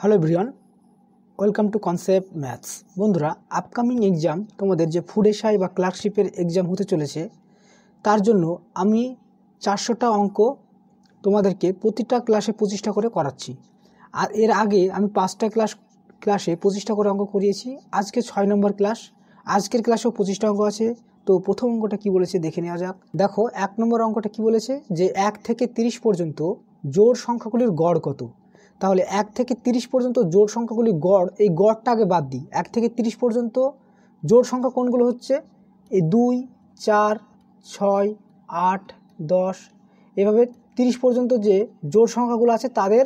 Hello everyone, welcome to concept maths. বন্ধুরা, upcoming exam তোমাদের যে ফুড এসআই বা ক্লার্কশিপের এক্সাম হতে চলেছে, তার জন্য আমি 400টা অঙ্ক তোমাদেরকে প্রতিটা ক্লাসে 25টা করে করাচ্ছি। আর এর আগে আমি 5টা ক্লাসে 25টা করে অঙ্ক করিয়েছি। আজকে 6 নম্বর ক্লাস, আজকের ক্লাসেও 25টা অঙ্ক আছে। তো প্রথম অঙ্কটা কি বলেছে দেখে নেওয়া যাক। দেখো, 1 নম্বর অঙ্কটা কি বলেছে যে 1 থেকে 30 পর্যন্ত জোড় সংখ্যাগুলির গড় কত। তাহলে 1 থেকে 30 পর্যন্ত জোড় সংখ্যাগুলির গড়, এই গড়টা আগে বাদ দিই। 1 থেকে 30 পর্যন্ত জোড় সংখ্যা কোনগুলো হচ্ছে, এই 2, 4, 6, 8, 10, এভাবে 30 পর্যন্ত যে জোড় সংখ্যাগুলো আছে তাদের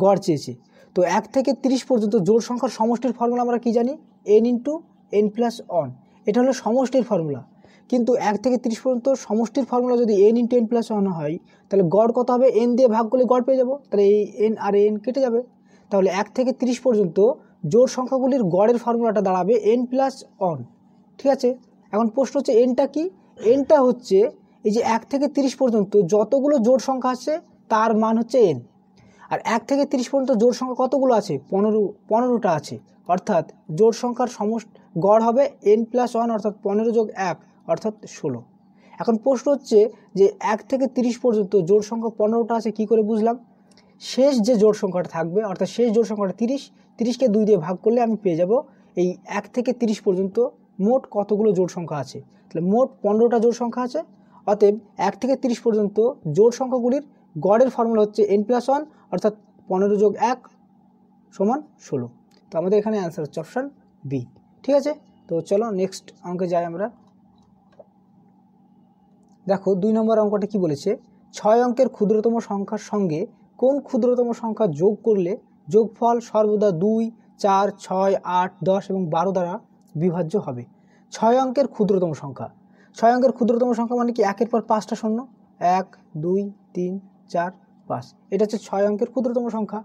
গড় চেয়েছে। তো 1 থেকে 30 পর্যন্ত জোড় সংখ্যার সমষ্টির ফর্মুলা আমরা কি জানি, n × n+1। এটা হলো সমষ্টির ফর্মুলা। কিন্তু 1 থেকে 30 পর্যন্ত সমষ্টির ফর্মুলা যদি n × n+1 হয়, তাহলে গড় কত হবে, n দিয়ে ভাগ করলে গড় পেয়ে যাব। তাহলে এই n আর n কেটে যাবে। তাহলে 1 থেকে 30 পর্যন্ত জোড় সংখ্যাগুলির গড়ের ফর্মুলাটা দাঁড়াবে n+1। ঠিক আছে, এখন প্রশ্ন হচ্ছে nটা কি। nটা হচ্ছে এই যে 1 থেকে 30 পর্যন্ত যতগুলো জোড় সংখ্যা আছে তার মান হচ্ছে n। আর 1 থেকে 30 পর্যন্ত জোড় সংখ্যা কতগুলো আছে, 15টা আছে। অর্থাৎ জোড় সংখ্যার গড় হবে n+1, অর্থাৎ 15 + 1 অর্থাৎ 16। এখন প্রশ্ন হচ্ছে যে 1 থেকে 30 পর্যন্ত জোড় সংখ্যা 15টা আছে, কি করে বুঝলাম। শেষ যে জোড় সংখ্যাটা থাকবে, অর্থাৎ শেষ জোড় সংখ্যাটা 30কে 2 দিয়ে ভাগ করলে আমি পেয়ে যাব এই 1 থেকে 30 পর্যন্ত মোট কতগুলো জোড় সংখ্যা আছে। তাহলে মোট 15টা জোড় সংখ্যা আছে। অতএব 1 থেকে 30 পর্যন্ত জোড় সংখ্যাগুলির গড়ের ফর্মুলা হচ্ছে n+1, অর্থাৎ 15 + 1 = 16। তো আমাদের এখানে অ্যান্সার হচ্ছে অপশান বি। ঠিক আছে, তো চলো নেক্সট অঙ্কে যাই আমরা। দেখো, 2 নম্বর অঙ্কটা কি বলেছে, 6 অঙ্কের ক্ষুদ্রতম সংখ্যার সঙ্গে কোন ক্ষুদ্রতম সংখ্যা যোগ করলে যোগফল সর্বদা 2, 4, 6, 8, 10 এবং 12 দ্বারা বিভাজ্য হবে। 6 অঙ্কের ক্ষুদ্রতম সংখ্যা। 6 অঙ্কের ক্ষুদ্রতম সংখ্যা মানে কি, 1-এর পর 5টা শূন্য, 1, 2, 3, 4, 5। এটা হচ্ছে 6 অঙ্কের ক্ষুদ্রতম সংখ্যা।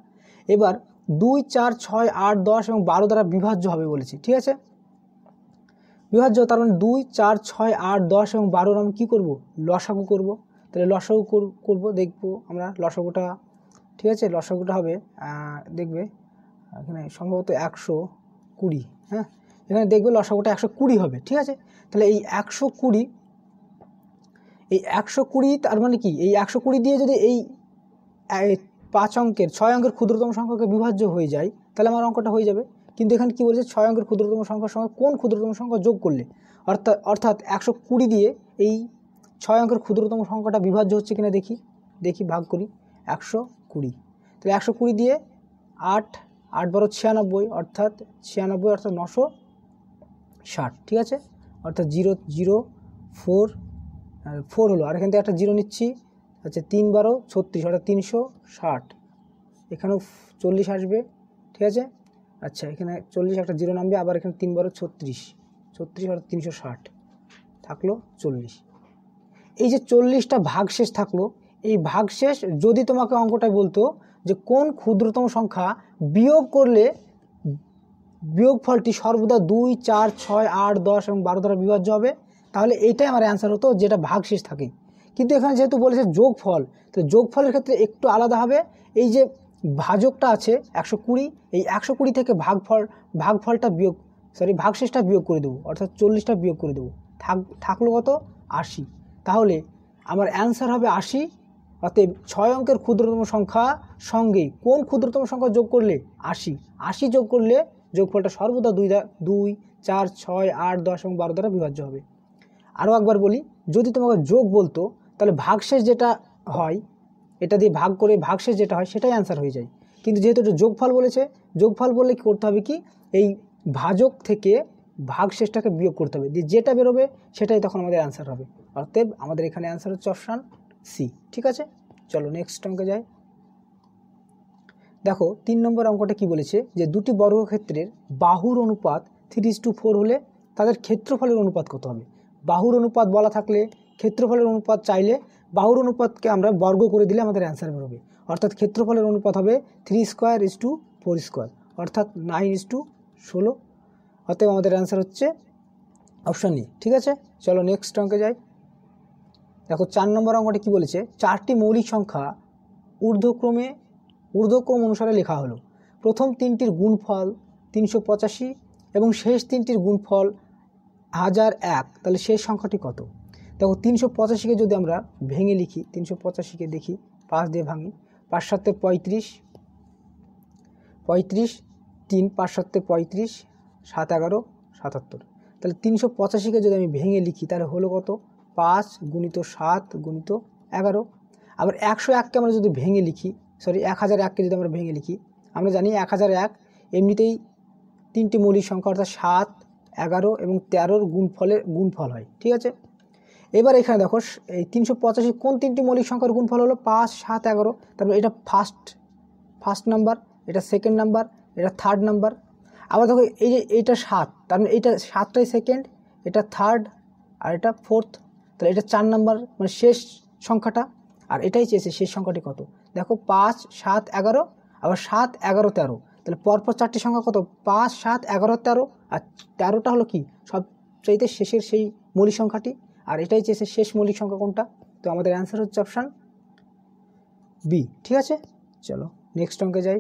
এবার 2, 4, 6, 8, 10 এবং 12 দ্বারা বিভাজ্য হবে বলেছি। ঠিক আছে, বিভাজ্য, তার মানে 2, 4, 6, 8, 10 এবং 12 আমি কী করবো, লসাগু করব। তাহলে লসাগু করব, দেখবো আমরা লসাগুটা। ঠিক আছে, লসাগুটা হবে, দেখবে এখানে সম্ভবত 120। হ্যাঁ, এখানে দেখবে লসাগুটা 120 হবে। ঠিক আছে, তাহলে এই 120 তার মানে কি, এই 120 দিয়ে যদি এই 6 অঙ্কের ক্ষুদ্রতম সংখ্যাকে বিভাজ্য হয়ে যায়, তাহলে আমার অঙ্কটা হয়ে যাবে। কিন্তু এখানে কি বলেছে, 6 অঙ্কের ক্ষুদ্রতম সংখ্যার সঙ্গে কোন ক্ষুদ্রতম সংখ্যা যোগ করলে, অর্থাৎ 120 দিয়ে এই 6 অঙ্কের ক্ষুদ্রতম সংখ্যাটা বিভাজ্য হচ্ছে কিনা দেখি ভাগ করি। 120, তাহলে 120 দিয়ে 8 12 96, অর্থাৎ 960। ঠিক আছে, অর্থাৎ 0 0 4 হলো, আর এখান থেকে একটা 0 নিচ্ছি। আচ্ছা, 3 12 36, অর্থাৎ 360। এখানেও 40 আসবে। ঠিক আছে, আচ্ছা, এখানে 40 একটা 0 নামবে, আবার এখানে 3 12 36 অর্থাৎ 360 থাকলো 40। এই যে 40টা ভাগশেষ থাকলো, এই ভাগশেষ যদি তোমাকে অঙ্কটায় বলতো যে কোন ক্ষুদ্রতম সংখ্যা বিয়োগ করলে বিয়োগফলটি সর্বদা 2, 4, 6, 8, 10 এবং 12 দ্বারা বিভাজ্য হবে, তাহলে এইটাই আমার অ্যান্সার হতো, যেটা ভাগশেষ থাকে। কিন্তু এখানে যেহেতু বলেছে যোগফল, তো যোগফলের ক্ষেত্রে একটু আলাদা হবে। এই যে ভাজকটা আছে 120, এই 120 থেকে ভাগফলটা ভাগশেষটা বিয়োগ করে দেবো, অর্থাৎ 40টা বিয়োগ করে দেবো। থাকলো কত, 80। তাহলে আমার অ্যান্সার হবে 80। অতএব 6 অঙ্কের ক্ষুদ্রতম সংখ্যা সঙ্গে কোন ক্ষুদ্রতম সংখ্যা যোগ করলে 80 যোগ করলে যোগফলটা সর্বদা 2, 4, 6, 8, 10 এবং 12 দ্বারা বিভাজ্য হবে। আরও একবার বলি, যদি তোমাকে যোগ বলতো, তাহলে ভাগশেষ যেটা হয়, এটা দিয়ে ভাগ করে ভাগশেষ যেটা হয় সেটাই অ্যান্সার হয়ে যায়। কিন্তু যেহেতু এটা যোগফল বলেছে, যোগফল বললে কী করতে হবে, কি এই ভাজক থেকে ভাগশেষটাকে বিয়োগ করতে হবে, দিয়ে যেটা বেরোবে সেটাই তখন আমাদের অ্যান্সার হবে। অতএব আমাদের এখানে অ্যান্সার হচ্ছে অপশান সি। ঠিক আছে, চলো নেক্সট অঙ্কে যাই। দেখো, 3 নম্বর অঙ্কটা কি বলেছে যে দুটি বর্গক্ষেত্রের বাহুর অনুপাত 3:4 হলে তাদের ক্ষেত্রফলের অনুপাত কত হবে। বাহুর অনুপাত বলা থাকলে ক্ষেত্রফলের অনুপাত চাইলে বাহুর অনুপাতকে আমরা বর্গ করে দিলে আমাদের অ্যান্সার বেরোবে। অর্থাৎ ক্ষেত্রফলের অনুপাত হবে 3² অর্থাৎ 9:16। অতএব আমাদের অ্যান্সার হচ্ছে অপশান এ। ঠিক আছে, চলো নেক্সট অঙ্কে যাই। দেখো, 4 নম্বর অঙ্কটা কি বলেছে, 4টি মৌলিক সংখ্যা ঊর্ধ্বক্রম অনুসারে লেখা হলো। প্রথম তিনটির গুণফল 385 এবং শেষ তিনটির গুণফল 1001, তাহলে শেষ সংখ্যাটি কত? দেখো 385কে যদি আমরা ভেঙে লিখি, 385কে দেখি 5 দিয়ে ভাঙি, 5 7 35, 35 3 5 7 35, 7 11 77। তাহলে 385কে যদি আমি ভেঙে লিখি তাহলে হলো কত? 5 গুণিত 7 গুণিত 11। আবার 101কে আমরা যদি ভেঙে লিখি, 1001কে যদি আমরা ভেঙে লিখি, আমরা জানি 1001 এমনিতেই তিনটি মৌলিক সংখ্যা অর্থাৎ 7, 11 এবং 13-র গুণফল হয়, ঠিক আছে। এবার এখানে দেখো এই 385 কোন তিনটি মৌলিক সংখ্যার গুণফল হলো? 5, 7, 11। তারপরে এটা ফার্স্ট নাম্বার, এটা সেকেন্ড নাম্বার, এটা থার্ড নাম্বার। আবার দেখো এই যে এইটা 7, তার মানে এইটা 7টাই সেকেন্ড, এটা থার্ড আর এটা ফোর্থ, তাহলে এটা 4 নাম্বার মানে শেষ সংখ্যাটা। আর এটাই চেয়েছে শেষ সংখ্যাটি কত। দেখো 5, 7, 11, আবার 7, 11, 13, তাহলে পরপর চারটি সংখ্যা কত? 5, 7, 11, 13, আর 13টা হলো কি সবচাইতে শেষের সেই মৌলিক সংখ্যাটি। আর এটাই চেয়েছে শেষ মৌলিক সংখ্যা কোনটা। তো আমাদের অ্যান্সার হচ্ছে অপশান বি, ঠিক আছে। চলো নেক্সট অঙ্কে যাই।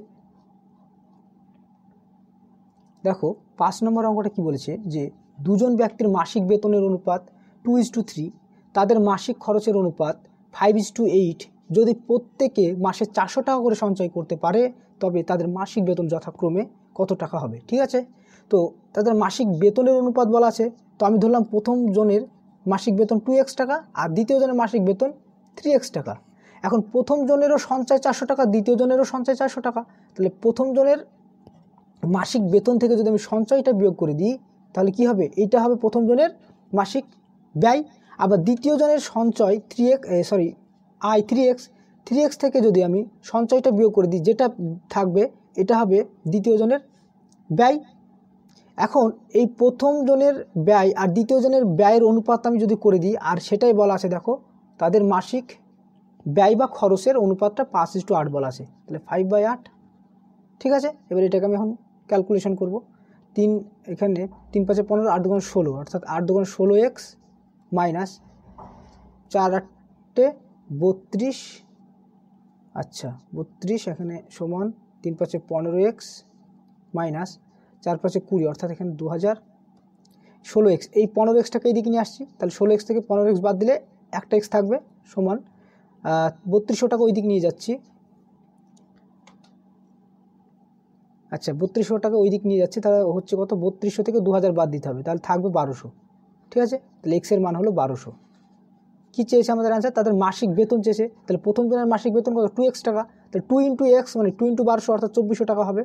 দেখো 5 নম্বর অঙ্কটা কি বলেছে যে দুজন ব্যক্তির মাসিক বেতনের অনুপাত 2:3, তাদের মাসিক খরচের অনুপাত 5:8। যদি প্রত্যেকে মাসে 400 টাকা করে সঞ্চয় করতে পারে তবে তাদের মাসিক বেতন যথাক্রমে কত টাকা হবে, ঠিক আছে। তো তাদের মাসিক বেতনের অনুপাত বলা আছে, তো আমি ধরলাম প্রথম জনের মাসিক বেতন 2x টাকা আর দ্বিতীয় জনের মাসিক বেতন 3x টাকা। এখন প্রথম জনেরও সঞ্চয় 400 টাকা, দ্বিতীয় জনেরও সঞ্চয় 400 টাকা, তাহলে প্রথম জনের মাসিক বেতন থেকে যদি আমি সঞ্চয়টা বিয়োগ করে দিই তাহলে কি হবে? এইটা হবে প্রথম জনের মাসিক ব্যয়। আবার দ্বিতীয় জনের সঞ্চয় 3x থেকে যদি আমি সঞ্চয়টা বিয়োগ করে দিই, যেটা থাকবে এটা হবে দ্বিতীয় জনের ব্যয়। এখন এই প্রথম জনের ব্যয় আর দ্বিতীয় জনের ব্যয়ের অনুপাত আমি যদি করে দিই, আর সেটাই বলা আছে দেখো তাদের মাসিক ব্যয় বা খরচের অনুপাতটা 5:8 বলা আছে, তাহলে 5/8, ঠিক আছে। এবার এটাকে আমি এখন ক্যালকুলেশন করব। এখানে 3 5 15, 8 2 16, অর্থাৎ 8 2 16x মাইনাস 4 8 32, আচ্ছা 32 এখানে সমান 3 5 15x মাইনাস 4 5 20, অর্থাৎ এখানে 2016x। এই 15xটাকে এইদিকে নিয়ে আসছি, তাহলে 16x থেকে 15x বাদ দিলে একটা x থাকবে, সমান 3200 টাকা ওই দিক নিয়ে যাচ্ছি। আচ্ছা 3200 টাকা ওই দিক নিয়ে যাচ্ছি, তাহলে হচ্ছে কত? 3200 থেকে 2000 বাদ দিতে হবে, তাহলে থাকবে 1200, ঠিক আছে। তাহলে এক্সের মান হলো 1200। কী চেয়েছে আমাদের অ্যান্সার? তাদের মাসিক বেতন চেয়েছে, তাহলে প্রথম জনের মাসিক বেতন কত? 2x টাকা, তাহলে 2 × x মানে 2 × 1200 অর্থাৎ 2400 টাকা হবে।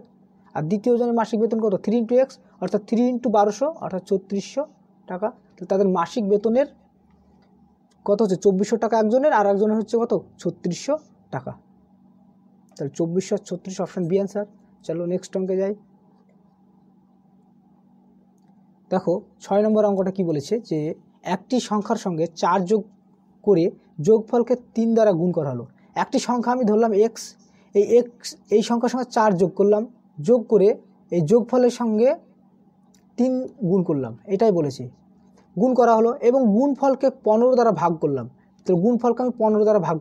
আর দ্বিতীয় জনের মাসিক বেতন কত? 3 × x অর্থাৎ 3 × 1200 অর্থাৎ 3400 টাকা। তাহলে তাদের মাসিক বেতনের কত হচ্ছে? 2400 টাকা একজনের, আর একজনের হচ্ছে কত? 3600 টাকা। তাহলে 2400 আর 3600 অপশান বি অ্যান্সার। চলো নেক্সট অঙ্কে যাই। দেখো 6 নম্বর অঙ্কটা কি বলেছে যে একটি সংখ্যার সঙ্গে 4 যোগ করে যোগফলকে 3 দ্বারা গুণ করা হলো। একটি সংখ্যা আমি ধরলাম x, এই সংখ্যার সঙ্গে 4 যোগ করলাম, যোগ করে এই যোগফলের সঙ্গে 3 গুণ করলাম, এটাই বলেছে। গুণ করা হলো এবং গুণফলকে 15 দ্বারা ভাগ করলাম। তো গুণফলকে আমি 15 দ্বারা ভাগ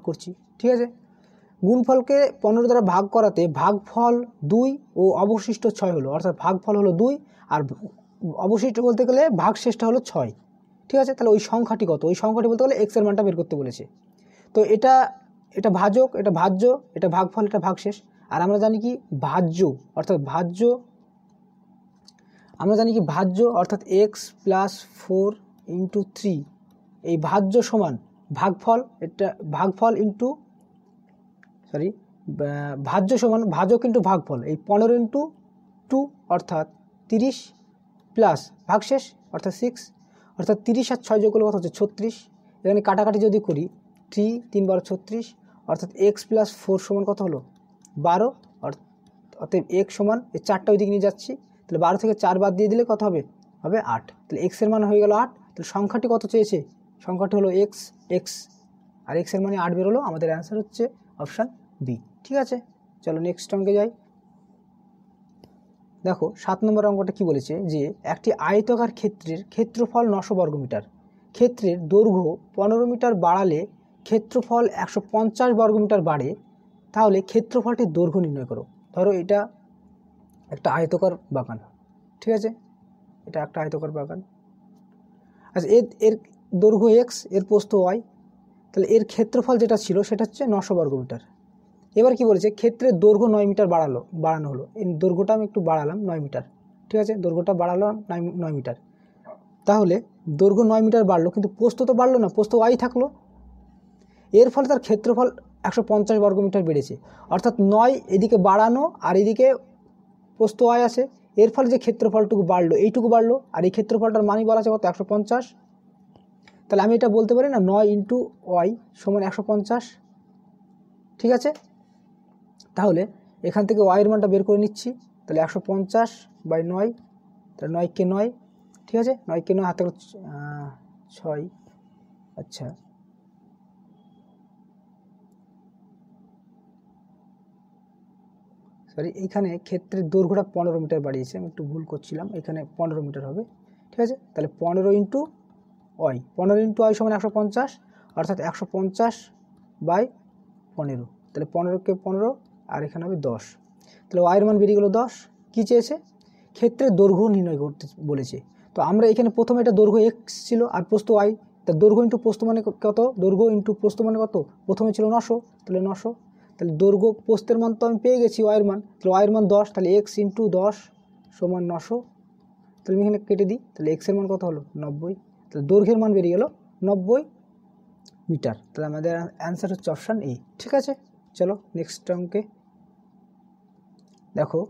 করছি, ঠিক আছে। গুণফলকে 15 দ্বারা ভাগ করাতে ভাগফল 2 ও অবশিষ্ট 6 হলো, অর্থাৎ ভাগফল হলো 2 আর অবশিষ্ট বলতে গেলে ভাগশেষটা হলো 6, ঠিক আছে। তাহলে ওই সংখ্যাটি কত? ওই সংখ্যাটি বলতে গেলে এক্সের মানটা বের করতে বলেছে। তো এটা ভাজক, এটা ভাজ্য, এটা ভাগফল, এটা ভাগশেষ। আর আমরা জানি কি ভাজ্য অর্থাৎ x + 4 × 3, এই ভাজ্য সমান ভাগফল, এটা ভাগফল ইন্টু ভাজ্য সমান ভাজক ইন্টু ভাগফল, এই 15 × 2 অর্থাৎ 30 প্লাস ভাগশেষ অর্থাৎ 6, অর্থাৎ 30 আর 6 যোগ করলে কত হচ্ছে? 36। এখানে কাটাকাটি যদি করি 3 3 12 36, অর্থাৎ x + 4 সমান কত হলো? 12, অর্থাৎ x সমান এই 4টা ওই দিকে নিয়ে যাচ্ছি, তাহলে 12 থেকে 4 বাদ দিয়ে দিলে কত হবে? 8। তাহলে x এর মান হয়ে গেল 8। তাহলে সংখ্যাটি কত চেয়েছে? সংখ্যাটি হলো x, আর x এর মানে 8 বেরোলো। আমাদের অ্যান্সার হচ্ছে অপশান বি, ঠিক আছে। চলো নেক্সট অঙ্কে যাই। দেখো 7 নম্বর অঙ্কটা কি বলেছে যে একটি আয়তাকার ক্ষেত্রের ক্ষেত্রফল 900 বর্গমিটার, ক্ষেত্রের দৈর্ঘ্য 15 মিটার বাড়ালে ক্ষেত্রফল 150 বর্গমিটার বাড়ে, তাহলে ক্ষেত্রফলটির দৈর্ঘ্য নির্ণয় করো। ধরো এটা একটা আয়তকার বাগান, ঠিক আছে, এটা একটা আয়তকার বাগান। আচ্ছা, এর দৈর্ঘ্য এক্স, এর প্রস্থ ওয়াই, তাহলে এর ক্ষেত্রফল যেটা ছিল সেটা হচ্ছে 900 বর্গমিটার। এবার কি বলেছে, ক্ষেত্রের দৈর্ঘ্য 9 মিটার বাড়ানো হলো। এই দৈর্ঘ্যটা আমি একটু বাড়ালাম 9 মিটার, ঠিক আছে, দৈর্ঘ্যটা বাড়ালাম 9 মিটার। তাহলে দৈর্ঘ্য 9 মিটার বাড়লো, কিন্তু প্রস্থ তো বাড়লো না, প্রস্থ ওয়াই থাকলো। এর ফলে তার ক্ষেত্রফল 150 বর্গমিটার বেড়েছে, অর্থাৎ 9 এদিকে বাড়ানো আর এদিকে প্রস্থ ওয়াই আছে, এর ফলে যে ক্ষেত্রফলটুকু বাড়লো এইটুকু বাড়লো, আর এই ক্ষেত্রফলটার মানই বলা আছে কত, 150। তাহলে আমি এটা বলতে পারি না 9 ইন্টু ওয়াই সমান 150, ঠিক আছে। তাহলে এখান থেকে ওয়াইয়ের মানটা বের করে নিচ্ছি, তাহলে 150/9, তাহলে 9 × 9, ঠিক আছে, 9 × 9 হাতে 6, আচ্ছা সরি, এইখানে ক্ষেত্রের দৈর্ঘ্যটা 15 মিটার বাড়িয়েছে, আমি একটু ভুল করছিলাম, এখানে 15 মিটার হবে, ঠিক আছে। তাহলে 15 ইন্টু ওয়াই, 15 ইন্টু ওয়াই সমান 150, অর্থাৎ 150/15, তাহলে 15কে 15 আর এখানে হবে 10, তাহলে ওয়াইয়ের মান বেরিয়ে গেল 10। কী চেয়েছে, ক্ষেত্রের দৈর্ঘ্য নির্ণয় করতে বলেছে। তো আমরা এখানে প্রথমে এটা দৈর্ঘ্য এক্স ছিল আর প্রস্থ ওয়াই, তা দৈর্ঘ্য ইন্টু প্রস্থ মানে কত, দৈর্ঘ্য ইন্টু প্রস্থ মানে কত, প্রথমে ছিল 900, তাহলে 900, তাহলে দৈর্ঘ্য প্রস্থের মান তো আমি পেয়ে গেছি ওয়াইয়ের মান, তাহলে ওয়াইয়ের মান 10, তাহলে এক্স ইন্টু 10 সমান 900, তাহলে আমি এখানে কেটে দিই, তাহলে এক্সের মান কত হলো 90, তাহলে দৈর্ঘ্যের মান বেরিয়ে গেল 90 মিটার। তাহলে আমাদের অ্যান্সার হচ্ছে অপশান এ, ঠিক আছে। চলো নেক্সট অঙ্কে দেখো,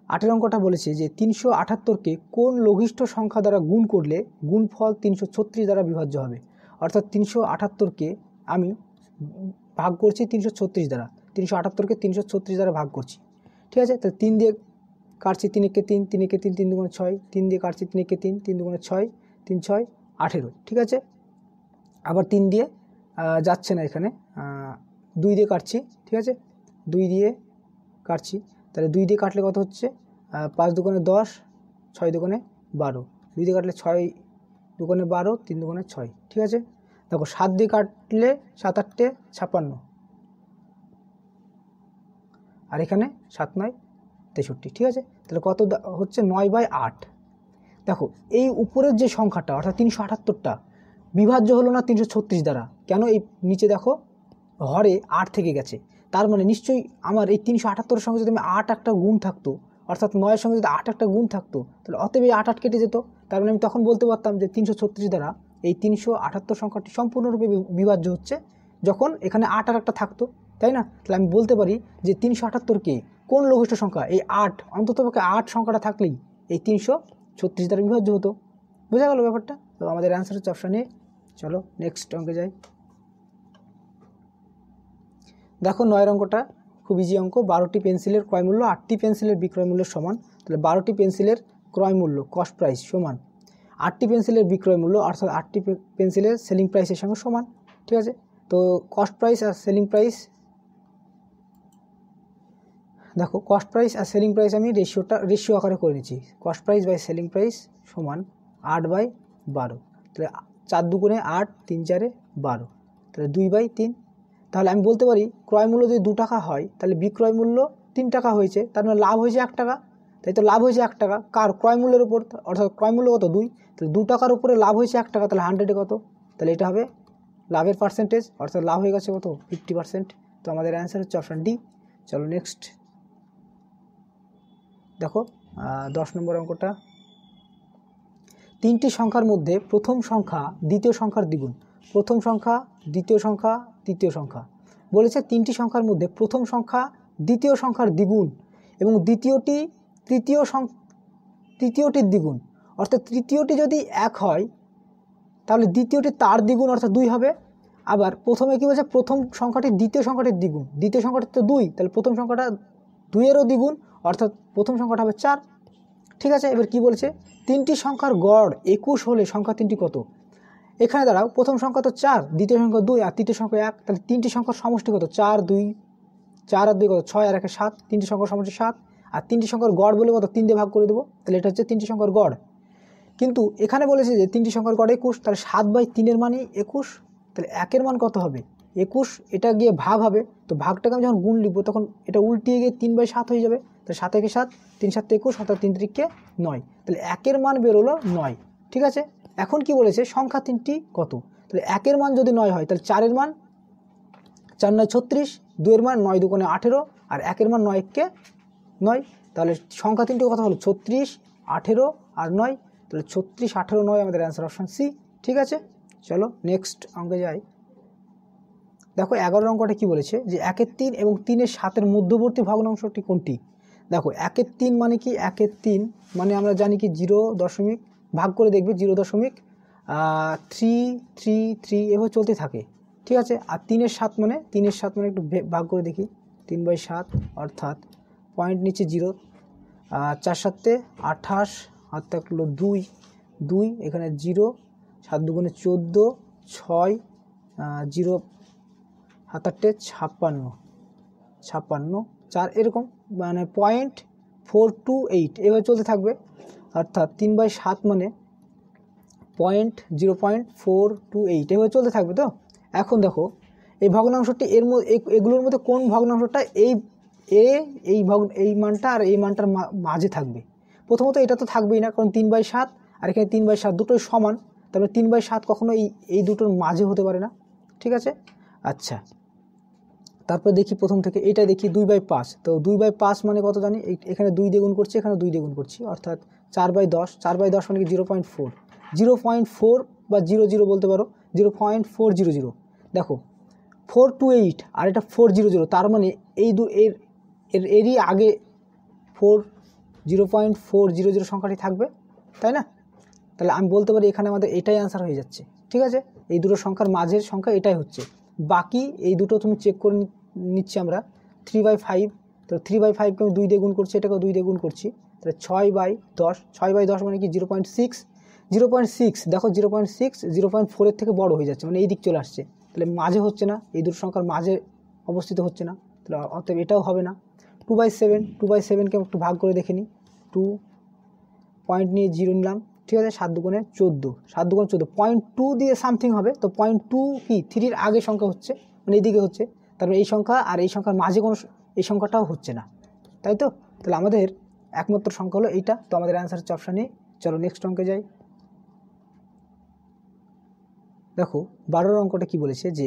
8 অঙ্কটা বলেছে যে 378কে কোন লঘিষ্ঠ সংখ্যা দ্বারা গুণ করলে গুণফল 336 দ্বারা বিভাজ্য হবে। অর্থাৎ 378কে আমি ভাগ করছি 336 দ্বারা, 378কে 336 দ্বারা ভাগ করছি, ঠিক আছে। তাহলে 3 দিয়ে কাটছি, 3 একে 3, 3 একে 3, 3 দুগুণে 6, 3 দিয়ে কাটছি, 3 একে 3, 3 দুগুণে 6, 3 6 18, ঠিক আছে। আবার 3 দিয়ে যাচ্ছে না, এখানে 2 দিয়ে কাটছি, ঠিক আছে, 2 দিয়ে কাটছি, তাহলে 2 দিয়ে কাটলে কত হচ্ছে, 5 দুগুণে 10, 6 দুগুণে 12, 2 দিয়ে কাটলে 6 দুগুণে 12, 3 দুগুণে 6, ঠিক আছে। দেখো 7 দিয়ে কাটলে 7 8 56, আর এখানে 7 9 63, ঠিক আছে। তাহলে কত হচ্ছে 9/8। দেখো এই উপরের যে সংখ্যাটা অর্থাৎ 378টা বিভাজ্য হলো না 336 দ্বারা, কেন, এই নিচে দেখো হরে 8 থেকে গেছে, তার মানে নিশ্চয়ই আমার এই 378-এর সঙ্গে যদি আমি 8 একটা গুণ থাকতো, অর্থাৎ 9-এর সঙ্গে যদি 8 একটা গুণ থাকতো, তাহলে অতএব এই 8 কেটে যেত, তার মানে আমি তখন বলতে পারতাম যে 336 দ্বারা এই 378 সংখ্যাটি সম্পূর্ণরূপে বিভাজ্য হচ্ছে, যখন এখানে 8 আর একটা থাকতো, তাই না। তাহলে আমি বলতে পারি যে 378কে কোন লঘিষ্ঠ সংখ্যা, এই 8, অন্ততপক্ষে 8 সংখ্যাটা থাকলেই এই 336 দ্বারা বিভাজ্য হতো। বোঝা গেল ব্যাপারটা। তো আমাদের অ্যান্সার হচ্ছে অপশান এ। চলো নেক্সট অঙ্কে যাই। দেখো 9 অঙ্কটা খুব ইজি অঙ্ক। 12টি পেন্সিলের ক্রয় মূল্য 8টি পেন্সিলের বিক্রয় মূল্যের সমান। তাহলে 12টি পেন্সিলের ক্রয় মূল্য কস্ট প্রাইস সমান 8টি পেন্সিলের বিক্রয় মূল্য, অর্থাৎ 8টি পেন্সিলের সেলিং প্রাইসের সঙ্গে সমান, ঠিক আছে। তো কস্ট প্রাইস আর সেলিং প্রাইস, দেখো কস্ট প্রাইস আর সেলিং প্রাইস আমি রেশিও আকারে করে নিচ্ছি। Cost price by selling price সমান 8/12, তাহলে 4 দুগুণে 8, 3 4 12, তাহলে 2/3। তাহলে আমি বলতে পারি ক্রয় মূল্য যদি 2 টাকা হয়, তাহলে বিক্রয় মূল্য 3 টাকা হয়েছে, তার মানে লাভ হয়েছে 1 টাকা। তাই তো লাভ হয়েছে 1 টাকা কার, ক্রয় মূল্যের উপর, অর্থাৎ ক্রয় মূল্য কত 2, তাহলে 2 টাকার উপরে লাভ হয়েছে 1 টাকা, তাহলে 100-এ কত, তাহলে এটা হবে লাভের পার্সেন্টেজ, অর্থাৎ লাভ হয়ে গেছে কত 50%। তো আমাদের অ্যান্সার হচ্ছে অপশান ডি। চলো নেক্সট দেখো 10 নম্বর অঙ্কটা। 3টি সংখ্যার মধ্যে প্রথম সংখ্যা দ্বিতীয় সংখ্যার দ্বিগুণ। প্রথম সংখ্যা, দ্বিতীয় সংখ্যা, তৃতীয় সংখ্যা বলেছে। 3টি সংখ্যার মধ্যে প্রথম সংখ্যা দ্বিতীয় সংখ্যার দ্বিগুণ এবং দ্বিতীয়টি তৃতীয়টির দ্বিগুণ, অর্থাৎ তৃতীয়টি যদি 1 হয় তাহলে দ্বিতীয়টি তার দ্বিগুণ অর্থাৎ 2 হবে। আবার প্রথমে কী বলছে, প্রথম সংখ্যাটি দ্বিতীয় সংখ্যাটির দ্বিগুণ, দ্বিতীয় সংখ্যাটি তো 2, তাহলে প্রথম সংখ্যাটা 2-এরও দ্বিগুণ, অর্থাৎ প্রথম সংখ্যাটা হবে 4, ঠিক আছে। এবার কি বলছে, 3টি সংখ্যার গড় 21 হলে সংখ্যা 3টি কত। এখানে দাঁড়াও, প্রথম সংখ্যা তো 4, দ্বিতীয় সংখ্যা 2 আর তৃতীয় সংখ্যা 1, তাহলে 3টি সংখ্যার সমষ্টি কত, 4 আর 2 কত, 6 আর 1 7, 3টি সংখ্যার সমষ্টি 7, আর 3টি সংখ্যার গড় বলে কত, 3 দিয়ে ভাগ করে দেবো, তাহলে এটা হচ্ছে 3টি সংখ্যার গড়। কিন্তু এখানে বলেছে যে 3টি সংখ্যার গড় 21, তাহলে 7/3 এর মানই 21, তাহলে 1-এর মান কত হবে, 21 এটা গিয়ে ভাগ হবে, তো ভাগটাকে আমি যখন গুণ লিখবো তখন এটা উল্টিয়ে গিয়ে 3/7 হয়ে যাবে। তাহলে 7 একে 7, 3 7 21, অর্থাৎ 3 3কে 9। তাহলে 1-এর মান বেরোলো 9। ঠিক আছে, এখন কি বলেছে সংখ্যা তিনটি কত? তাহলে 1-এর মান যদি 9 হয় তাহলে 4-এর মান 4 9 36, 2-এর মান 9 2 18, আর 1-এর মান 9 1 9। তাহলে সংখ্যা তিনটি কথা হলো 36, 18 আর 9। তাহলে 36, 18, 9 আমাদের অ্যান্সার অপশান সি। ঠিক আছে, চলো নেক্সট অঙ্কে যাই। দেখো 11 অঙ্কটা কি বলেছে যে 1-এর 3 এবং 3-এর 7-এর মধ্যবর্তী ভগ্নাংশটি কোনটি? দেখো 1-এর 3 মানে কি? 1-এর 3 মানে আমরা জানি কি 0 দশমিক, ভাগ করে দেখবে 0.333 এভাবে চলতে থাকে। ঠিক আছে, আর 3-এর 7 মানে, 3-এর 7 মানে একটু ভাগ করে দেখি 3/7, অর্থাৎ পয়েন্ট নিচে 0, 4 7 28, হাত থাকলো 2 2, এখানে 0, 7 2 14, 6 0, 7 8 56 56 4, এরকম মানে 0.428 এভাবে চলতে থাকবে। অর্থাৎ 3/7 মানে 0.428 এভাবে চলতে থাকবে। তো এখন দেখো এই ভগ্নাংশটি এগুলোর মধ্যে কোন ভগ্নাংশটা এই মানটা আর এই মানটার মাঝে থাকবে? প্রথমত এটা তো থাকবেই না, কারণ 3/7 আর এখানে 3/7 দুটোই সমান, তারপরে 3/7 কখনো এই দুটোর মাঝে হতে পারে না। ঠিক আছে, আচ্ছা তারপর দেখি প্রথম থেকে এটা দেখি 2/5। তো 2/5 মানে কত জানি? এখানে 2 দিয়ে গুণ করছি, এখানে 2 দিয়ে গুণ করছি, অর্থাৎ 4/10। 4/10 মানে কি 0.4, 0.4 বা 00 বলতে পারো, 0.400। দেখো 428 আর এটা 400, তার মানে এই এরই আগে 0.400 সংখ্যাটি থাকবে, তাই না? তাহলে আমি বলতে পারি এখানে আমাদের এটাই অ্যান্সার হয়ে যাচ্ছে। ঠিক আছে, এই দুটো সংখ্যার মাঝের সংখ্যা এটাই হচ্ছে। বাকি এই দুটো তুমি চেক করে নিচ্ছি আমরা। 3/5, তো 3/5কে আমি 2 দিয়ে গুণ করছি, এটাকেও 2 দিয়ে গুণ করছি, তাহলে 6/10। 6/10 মানে কি 0.6, 0.6। দেখো 0.6 0.4-এর থেকে বড় হয়ে যাচ্ছে, মানে এই দিক চলে আসছে, তাহলে মাঝে হচ্ছে না, এই দুটো সংখ্যার মাঝে অবস্থিত হচ্ছে না, তাহলে অতএব এটাও হবে না। 2/7, 2/7কে একটু ভাগ করে দেখে নিই, 2 পয়েন্ট নিয়ে 0 নিলাম। ঠিক আছে, 7 2 14, 7 2 14, 0.2 দিয়ে সামথিং হবে। তো 0.2 কি 3-র আগে সংখ্যা হচ্ছে, মানে এইদিকে হচ্ছে, তারপরে এই সংখ্যা আর এই সংখ্যার মাঝে কোনো এই সংখ্যাটাও হচ্ছে না, তাই তো? তাহলে আমাদের একমাত্র সংখ্যা হলো এইটা। তো আমাদের অ্যান্সার হচ্ছে অপশান এ। চলো নেক্সট অঙ্কে যাই। দেখো 12 অঙ্কটা কি বলেছে যে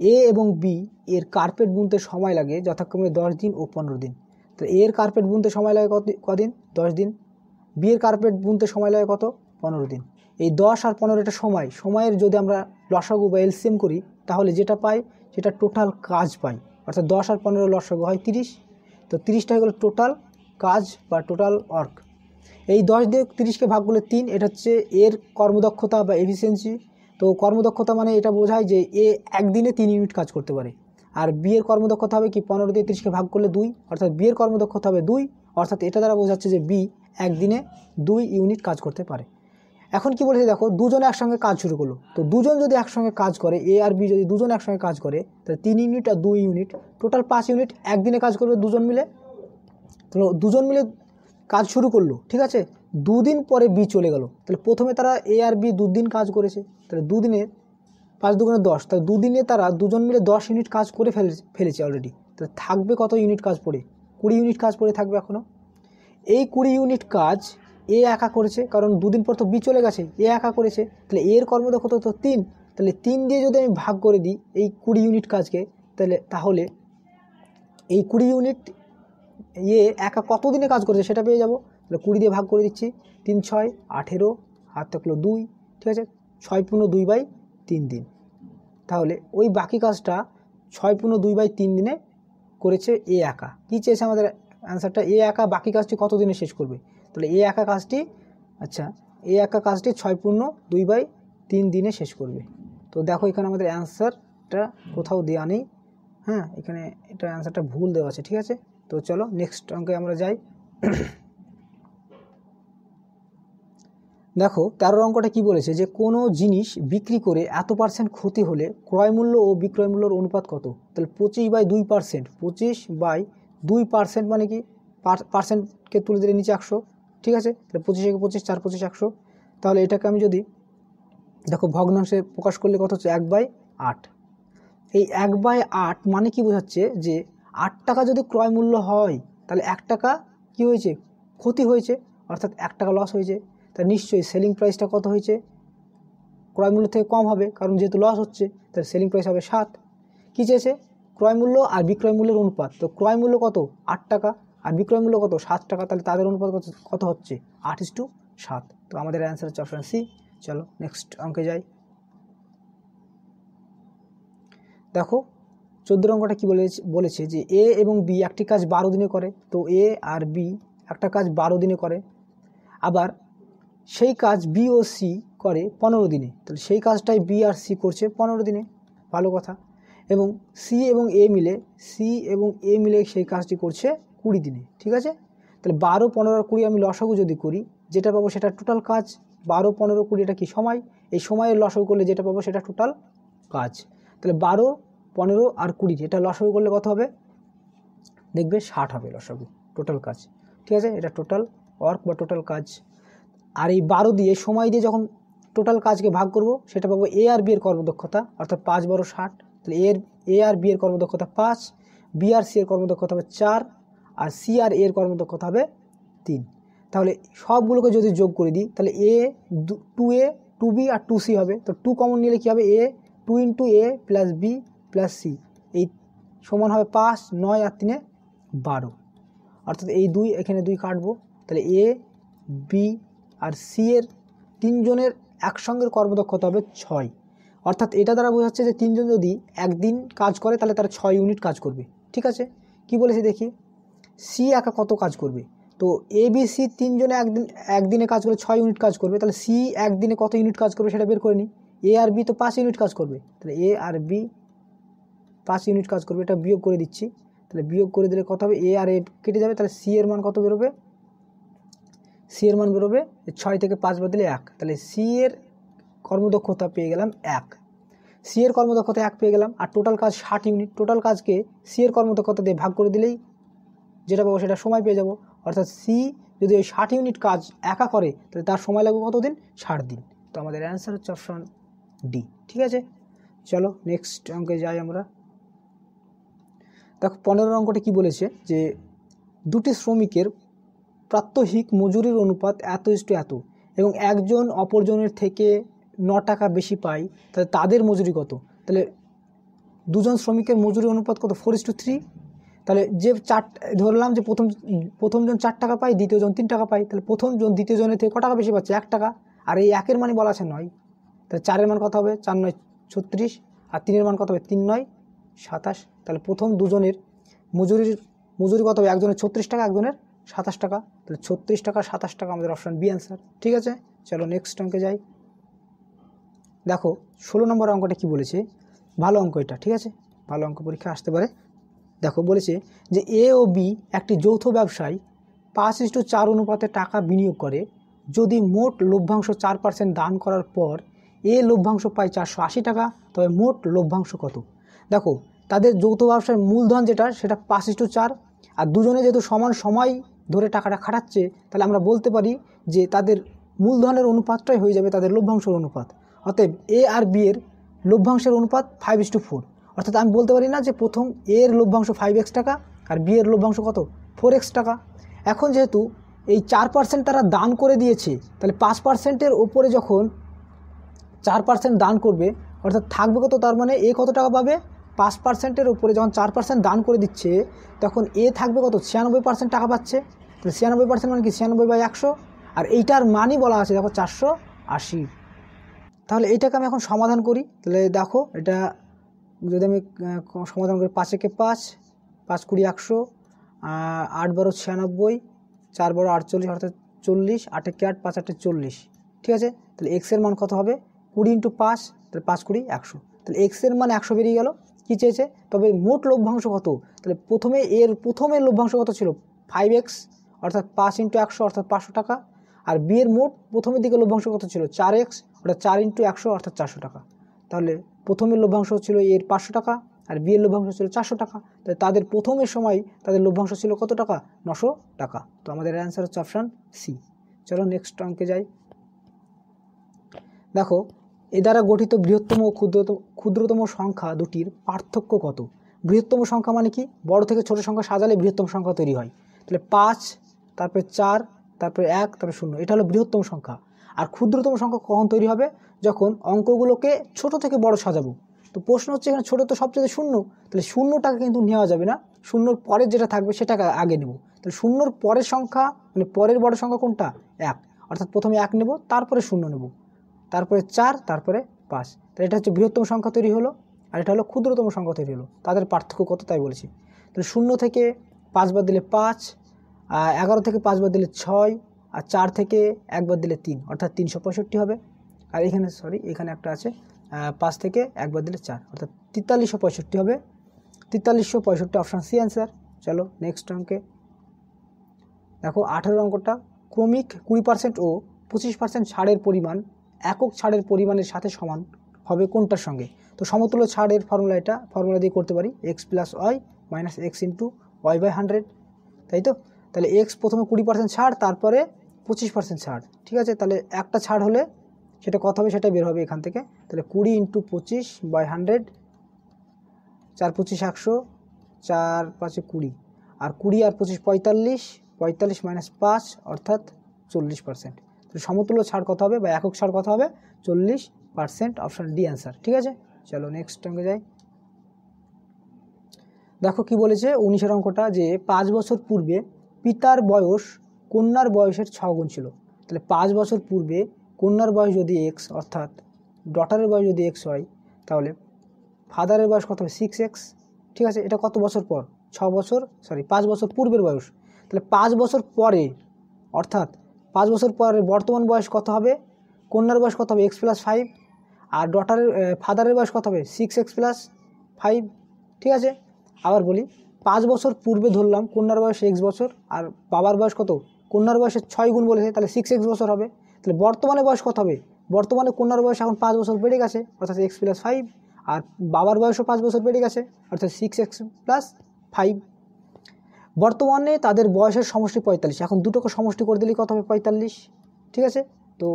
এ এবং বি এর কার্পেট বুনতে সময় লাগে যথাক্রমে 10 দিন ও 15 দিন। তো এ এর কার্পেট বুনতে সময় লাগে কদিন? 10 দিন। বি এর কার্পেট বুনতে সময় লাগে কত? 15 দিন। এই 10 আর 15 সময়ের যদি আমরা লসাগু বা এলসিএম করি তাহলে যেটা পাই সেটা টোটাল কাজ পাই, অর্থাৎ 10 আর 15 লসাগু হয় 30। তো 30টা হয়ে গেলো টোটাল কাজ বা টোটাল ওয়ার্ক। এই 10 দিয়ে 30কে ভাগ করলে 3, এটা হচ্ছে এর কর্মদক্ষতা বা এফিসিয়েন্সি। তো কর্মদক্ষতা মানে এটা বোঝায় যে এ একদিনে 3 ইউনিট কাজ করতে পারে। আর বি এর কর্মদক্ষতা হবে কি 15 দিয়ে 30কে ভাগ করলে 2, অর্থাৎ বি এর কর্মদক্ষতা হবে 2, অর্থাৎ এটা দ্বারা বোঝাচ্ছে যে বি একদিনে 2 ইউনিট কাজ করতে পারে। এখন কি বলেছে দেখো, দুজনে একসঙ্গে কাজ শুরু করলো। তো দুজন যদি একসঙ্গে কাজ করে, এ আর বি যদি দুজন একসঙ্গে কাজ করে, তাহলে 3 ইউনিট আর 2 ইউনিট, টোটাল 5 ইউনিট একদিনে কাজ করবে দুজন মিলে। তো দুজন মিলে কাজ শুরু করলো, ঠিক আছে, 2 দিন পরে বি চলে গেল। তাহলে প্রথমে তারা এ আর বি 2 দিন কাজ করেছে, তাহলে 2 দিনে 5 2 10, তাহলে 2 দিনে তারা দুজন মিলে 10 ইউনিট কাজ করে ফেলেছে অলরেডি। তাহলে থাকবে কত ইউনিট কাজ পড়ে? 20 ইউনিট কাজ পড়ে থাকবে এখনও। এই 20 ইউনিট কাজ এ একা করেছে, কারণ 2 দিন পর তো বি চলে গেছে, এ একা করেছে। তাহলে এর কর্মদক্ষতা তো 3, তাহলে 3 দিয়ে যদি আমি ভাগ করে দিই এই 20 ইউনিট কাজকে, তাহলে এই 20 ইউনিট একা কত দিনে কাজ করেছে সেটা পেয়ে যাব। তাহলে 20 দিয়ে ভাগ করে দিচ্ছি, 3 6 18, হাত থাকলো 2, ঠিক আছে, 6 × 2/3 দিন। তাহলে ওই বাকি কাজটা 6 × 2/3 দিনে করেছে এ একা। কী চেয়েছে আমাদের অ্যান্সারটা? এ একা বাকি কাজটি কত দিনে শেষ করবে? তাহলে এ একা কাজটি, আচ্ছা, এ একা কাজটি 6 × 2/3 দিনে শেষ করবে। তো দেখো এখানে আমাদের অ্যান্সারটা কোথাও দেওয়া নেই, হ্যাঁ, এখানে এটা অ্যান্সারটা ভুল দেওয়া আছে, ঠিক আছে। তো চলো নেক্সট অঙ্কে আমরা যাই। দেখো 13 অঙ্কটা কি বলেছে যে কোনো জিনিস বিক্রি করে এত% ক্ষতি হলে ক্রয় মূল্য ও বিক্রয় মূল্যের অনুপাত কত? তাহলে 25/2%। 25/2% মানে কি, পার্সেন্টকে তুলে দিলে নিচে 100, ঠিক আছে। তাহলে 25 × 25, 4 25 100। তাহলে এটাকে আমি যদি দেখো ভগ্নাংশে প্রকাশ করলে কত হচ্ছে? 1/8। এই 1/8 মানে কি বোঝাচ্ছে যে 8 টাকা যদি ক্রয় মূল্য হয় তাহলে 1 টাকা কি হয়েছে, ক্ষতি হয়েছে, অর্থাৎ 1 টাকা লস হয়েছে। তা নিশ্চয়ই সেলিং প্রাইসটা কত হয়েছে, ক্রয় মূল্য থেকে কম হবে, কারণ যেহেতু লস হচ্ছে তাহলে সেলিং প্রাইস হবে 7। কী চেয়েছে, ক্রয় মূল্য আর বিক্রয় মূল্যের অনুপাত। তো ক্রয় মূল্য কত 8 টাকা আর বিক্রয় মূল্য কত 7 টাকা, তাহলে তাদের অনুপাত কত হচ্ছে 8:7। তো আমাদের অ্যান্সার হচ্ছে অপশান সি। চলো নেক্সট অঙ্কে যাই। দেখো 14 অঙ্কটা কি বলেছে যে এ এবং বি একটি কাজ 12 দিনে করে। তো এ আর বি একটা কাজ 12 দিনে করে, আবার সেই কাজ বি ও সি করে 15 দিনে। তাহলে সেই কাজটাই বি আর সি করছে 15 দিনে, ভালো কথা। এবং সি এবং এ মিলে সেই কাজটি করছে 20 দিনে, ঠিক আছে। তাহলে 12, 15 আর 20 আমি লসাগু যদি করি যেটা পাবো সেটা টোটাল কাজ। 12, 15, 20 এটা কি সময়, এই সময়ের লসাগু করলে যেটা পাবো সেটা টোটাল কাজ। তাহলে 12, 15 আর 20 এটা লসাগু করলে কত হবে, দেখবে 60 হবে লসাগু, টোটাল কাজ, ঠিক আছে। এটা টোটাল ওয়ার্ক বা টোটাল কাজ। আর এই 12 দিয়ে সময় দিয়ে যখন টোটাল কাজকে ভাগ করব সেটা পাবো এ আর বি এর কর্মদক্ষতা, অর্থাৎ 5 12 60। তাহলে এ আর বি এর কর্মদক্ষতা 5, বি আর সি এর কর্মদক্ষতা হবে 4, আর সি আর এর কর্মদক্ষতা হবে 3। তাহলে সবগুলোকে যদি যোগ করে দিই তাহলে এ 2a 2b আর 2c হবে। তো 2 কমন নিলে কী হবে, a 2 × a plus b plus c, এই সমান হবে 5, 9 আর 3 12, অর্থাৎ এই 2 এখানে 2 কাটবো। তাহলে এ বি আর সি এর 3 জনের একসঙ্গের কর্মদক্ষতা হবে 6। অর্থাৎ এটা দ্বারা বোঝাচ্ছে যে 3 জন যদি একদিন কাজ করে তাহলে তারা 6 ইউনিট কাজ করবে, ঠিক আছে। কি বলেছে দেখি, সি একা কত কাজ করবে। তো এ বি সি 3 জনে একদিনে কাজ করে 6 ইউনিট কাজ করবে, তাহলে সি একদিনে কত ইউনিট কাজ করবে সেটা বের করে নিই। এ আর বি তো 5 ইউনিট কাজ করবে, তাহলে এ আর বি 5 ইউনিট কাজ করবে, এটা বিয়োগ করে দিচ্ছি। তাহলে বিয়োগ করে দিলে কত হবে, এ আর এ কেটে যাবে, তাহলে সি এর মান কত বেরোবে, সি এর মান বেরোবে 6 থেকে 5 বাদ দিলে 1। তাহলে সি এর কর্মদক্ষতা পেয়ে গেলাম 1, সি এর কর্মদক্ষতা 1 পেয়ে গেলাম। আর টোটাল কাজ 60 ইউনিট, টোটাল কাজকে সি এর কর্মদক্ষতা দিয়ে ভাগ করে দিলেই যেটা পাবো সেটা সময় পেয়ে যাব। অর্থাৎ সি যদি ওই 60 ইউনিট কাজ একা করে তাহলে তার সময় লাগবে কত দিন, 60 দিন। তো আমাদের অ্যান্সার হচ্ছে অপশন ডি, ঠিক আছে। চলো নেক্সট অঙ্কে যাই আমরা। দেখো 15 অঙ্কটা কি বলেছে যে দুটি শ্রমিকের প্রাত্যহিক মজুরির অনুপাত এত এবং একজন অপরজনের থেকে 9 টাকা বেশি পায়, তাহলে তাদের মজুরি কত। তাহলে দুজন শ্রমিকের মজুরি অনুপাত কত, 4:3। তাহলে যে ধরলাম যে প্রথমজন 4 টাকা পায়, দ্বিতীয়জন 3 টাকা পায়, তাহলে প্রথমজন দ্বিতীয়জনের থেকে কত টাকা বেশি পাচ্ছে, 1 টাকা। আর এই 1-এর মানই বলা আছে 9, তাহলে 4-এর মান কত হবে, 4 9 36, আর 3-এর মান কত হবে, 3 9 27। তাহলে প্রথম দুজনের মজুরি কত হবে, একজনের 36 টাকা, একজনের 27 টাকা। তাহলে 36 টাকা 27 টাকা আমাদের অপশান বি অ্যান্সার, ঠিক আছে। চলো নেক্সট অঙ্কে যাই। দেখো 16 নম্বর অঙ্কটা কি বলেছে, ভালো অঙ্ক এটা, ঠিক আছে, ভালো অঙ্ক পরীক্ষা আসতে পারে। দেখো বলেছে যে এ ও বি একটি যৌথ ব্যবসায় 5:4 অনুপাতে টাকা বিনিয়োগ করে। যদি মোট লভ্যাংশ 4% দান করার পর এ লভ্যাংশ পায় 480 টাকা, তবে মোট লভ্যাংশ কত। দেখো তাদের যৌথ ব্যবসার মূলধন যেটা সেটা 5:4, আর দুজনে যেহেতু সমান সময় ধরে টাকাটা খাটাচ্ছে তাহলে আমরা বলতে পারি যে তাদের মূলধনের অনুপাতটাই হয়ে যাবে তাদের লভ্যাংশের অনুপাত। অতএব এ আর বি এর লভ্যাংশের অনুপাত 5:4। অর্থাৎ আমি বলতে পারি না যে প্রথম এর লভ্যাংশ 5x টাকা আর বি এর লভ্যাংশ কত 4x টাকা। এখন যেহেতু এই 4% তারা দান করে দিয়েছে, তাহলে 5%-এর ওপরে যখন 4% দান করবে অর্থাৎ থাকবে কত, তার মানে এ কত টাকা পাবে, 5%-এর উপরে যখন 4% দান করে দিচ্ছে তখন এ থাকবে কত, 96% টাকা পাচ্ছে। তাহলে 96% মানে কি, 96/100, আর এইটার মানই বলা আছে দেখো 480। তাহলে এইটাকে আমি এখন সমাধান করি। তাহলে দেখো এটা যদি আমি সমাধান করি, 5 একে 5, 5 20 100, 8 12 96, 4 12 48 অর্থাৎ 40, 8 একে 8, 5 8 40, ঠিক আছে। তাহলে এক্সের মান কত হবে, 20 × 5, তাহলে 5 20 100। তাহলে এক্সের মান 100 বেরিয়ে গেল। কী চেয়েছে, তবে মোট লভ্যাংশ কত। তাহলে প্রথমের লভ্যাংশ কত ছিল 5x, অর্থাৎ 5 × 100 অর্থাৎ 500 টাকা। আর বি এর মোট প্রথমের দিকে লভ্যাংশ কত ছিল 4x, অর্থাৎ 4 × 100 অর্থাৎ 400 টাকা। তাহলে প্রথমের লভ্যাংশ ছিল এর 500 টাকা আর বি এর লভ্যাংশ ছিল 400 টাকা। তাই তাদের প্রথমের সময় তাদের লভ্যাংশ ছিল কত টাকা, 900 টাকা। তো আমাদের অ্যান্সার হচ্ছে অপশান সি। চলো নেক্সট অঙ্কে যাই। দেখো এ দ্বারা গঠিত বৃহত্তম ও ক্ষুদ্রতম সংখ্যা দুটির পার্থক্য কত? বৃহত্তম সংখ্যা মানে কি? বড় থেকে ছোট সংখ্যা সাজালে বৃহত্তম সংখ্যা তৈরি হয়। তাহলে 5, তারপরে 4, তারপরে 1, তারপরে 0, এটা হলো বৃহত্তম সংখ্যা। আর ক্ষুদ্রতম সংখ্যা কখন তৈরি হবে? যখন অঙ্কগুলোকে ছোট থেকে বড় সাজাবো। তো প্রশ্ন হচ্ছে এখানে ছোট তো সবচেয়ে 0, তাহলে 0টাকে কিন্তু নেওয়া যাবে না, 0-র পরের যেটা থাকবে সেটাকে আগে নেব। তাহলে 0-র পরের সংখ্যা মানে পরের বড় সংখ্যা কোনটা? 1, অর্থাৎ প্রথমে 1 নেব, তারপরে 0 নেব, তারপরে 4, তারপরে 5। তাহলে এটা হচ্ছে বৃহত্তম সংখ্যা তৈরি হলো, আর এটা হলো ক্ষুদ্রতম সংখ্যা তৈরি হলো। তাদের পার্থক্য কত তাই বলেছি। তাহলে 0 থেকে 5 বাদ দিলে 5, 11 থেকে 5 বাদ দিলে 6, আর 4 থেকে 1 বাদ দিলে 3, অর্থাৎ 365 হবে। আর এখানে এখানে একটা আছে 5 থেকে 1 বাদ দিলে 4, অর্থাৎ 4365 হবে। 4365 অপশান সি অ্যান্সার। চলো নেক্সট অঙ্কে দেখো 18 অঙ্কটা। ক্রমিক 20% ও 25% ছাড়ের পরিমাণ একক ছাড়ের পরিমাণের সাথে সমান হবে কোনটার সঙ্গে? তো সমতুল্য ছাড়ের ফর্মুলা, এটা ফর্মুলা দিয়ে করতে পারি, x plus y minus x into y by 100, তাই তো? তাহলে এক্স প্রথমে 20% ছাড়, তারপরে 25% ছাড়, ঠিক আছে? তাহলে একটা ছাড় হলে সেটা কত হবে সেটা বের হবে এখান থেকে। তাহলে 20 × 25 বাই 100, 4 25 100, 4 5 20, আর 20 আর 25 45, 45 মাইনাস 5 অর্থাৎ 40%। তাহলে সমতুল্য ছাড় কত হবে বা একক ছাড় কত হবে? 40%, অপশান ডি অ্যান্সার, ঠিক আছে? চলো নেক্সট অঙ্কে যাই। দেখো কি বলেছে 19-এর অঙ্কটা, যে 5 বছর পূর্বে পিতার বয়স কন্যার বয়সের 6 গুণ ছিল। তাহলে 5 বছর পূর্বে কন্যার বয়স যদি এক্স, অর্থাৎ ডটারের বয়স যদি এক্স হয়, তাহলে ফাদারের বয়স কত হবে? 6x, ঠিক আছে? এটা কত বছর পর? 5 বছর পূর্বের বয়স। তাহলে 5 বছর পরে, অর্থাৎ 5 বছর পরে বর্তমান বয়স কত হবে? কন্যার বয়স কত হবে? x + 5, আর ফাদারের বয়স কত হবে? 6x + 5, ঠিক আছে? আবার বলি, 5 বছর পূর্বে ধরলাম কন্যার বয়স x বছর, আর বাবার বয়স কত? কন্যার বয়সের 6 গুণ বলেছে, তাহলে 6x বছর হবে। তাহলে বর্তমানে বয়স কত হবে? বর্তমানে কন্যার বয়স এখন 5 বছর বেড়ে গেছে, অর্থাৎ x + 5, আর বাবার বয়সও 5 বছর বেড়ে গেছে, অর্থাৎ 6x + 5। বর্তমানে তাদের বয়সের সমষ্টি 45, এখন দুটোকে সমষ্টি করে দিলেই কত হবে? 45, ঠিক আছে? তো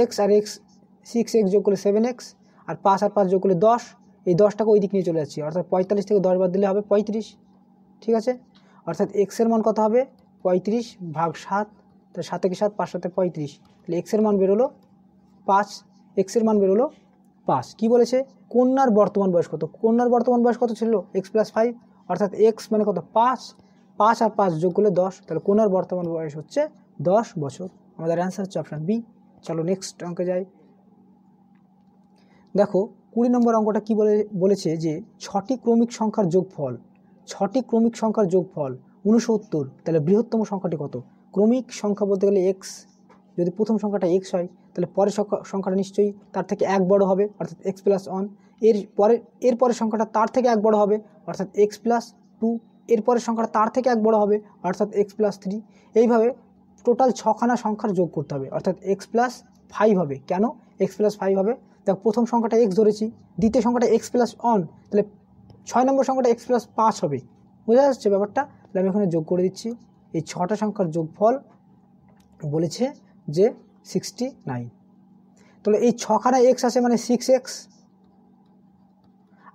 x আর x, 6x যোগ করলে 7x, আর 5 আর 5 যোগ করলে 10, এই 10টাকে ওই দিক নিয়ে চলে যাচ্ছি, অর্থাৎ 45 থেকে 10 বাদ দিলে হবে 35, ঠিক আছে? অর্থাৎ এক্সের মান কত হবে? 35 ভাগ 7, তো 7 থেকে 7, 5 7 35, তাহলে এক্সের মান বেরোলো 5, এক্সের মান বেরোলো 5। কী বলেছে? কন্যার বর্তমান বয়স কত? কন্যার বর্তমান বয়স কত ছিল? x + 5, অর্থাৎ এক্স মানে কত? 5, 5 আর 5 যোগ করলে 10, তাহলে কন্যার বর্তমান বয়স হচ্ছে 10 বছর। আমাদের অ্যান্সার হচ্ছে অপশান বি। চলো নেক্সট অঙ্কে যাই। দেখো 20 নম্বর অঙ্কটা কি বলেছে, যে 6টি ক্রমিক সংখ্যার যোগফল, 6টি ক্রমিক সংখ্যার যোগফল 69, তাহলে বৃহত্তম সংখ্যাটি কত? ক্রমিক সংখ্যা বলতে গেলে এক্স, যদি প্রথম সংখ্যাটা এক্স হয়, তাহলে পরের সংখ্যাটা নিশ্চয়ই তার থেকে 1 বড় হবে, অর্থাৎ x + 1। এর পরের সংখ্যাটা তার থেকে 1 বড় হবে, অর্থাৎ x + 2। এর পরের সংখ্যাটা তার থেকে 1 বড় হবে, অর্থাৎ x + 3। এইভাবে টোটাল 6খানা সংখ্যার যোগ করতে হবে, অর্থাৎ x + 5 হবে। কেন x + 5 হবে? দেখো প্রথম সংখ্যাটা x ধরেছি, দ্বিতীয় সংখ্যাটা x + 1, তাহলে 6 নম্বর সংখ্যাটা x + 5 হবে। বোঝা যাচ্ছে ব্যাপারটা? তাহলে আমি এখানে যোগ করে দিচ্ছি। এই 6টা সংখ্যার যোগফল বলেছে যে 69। তাহলে এই 6খানা x আছে মানে 6x,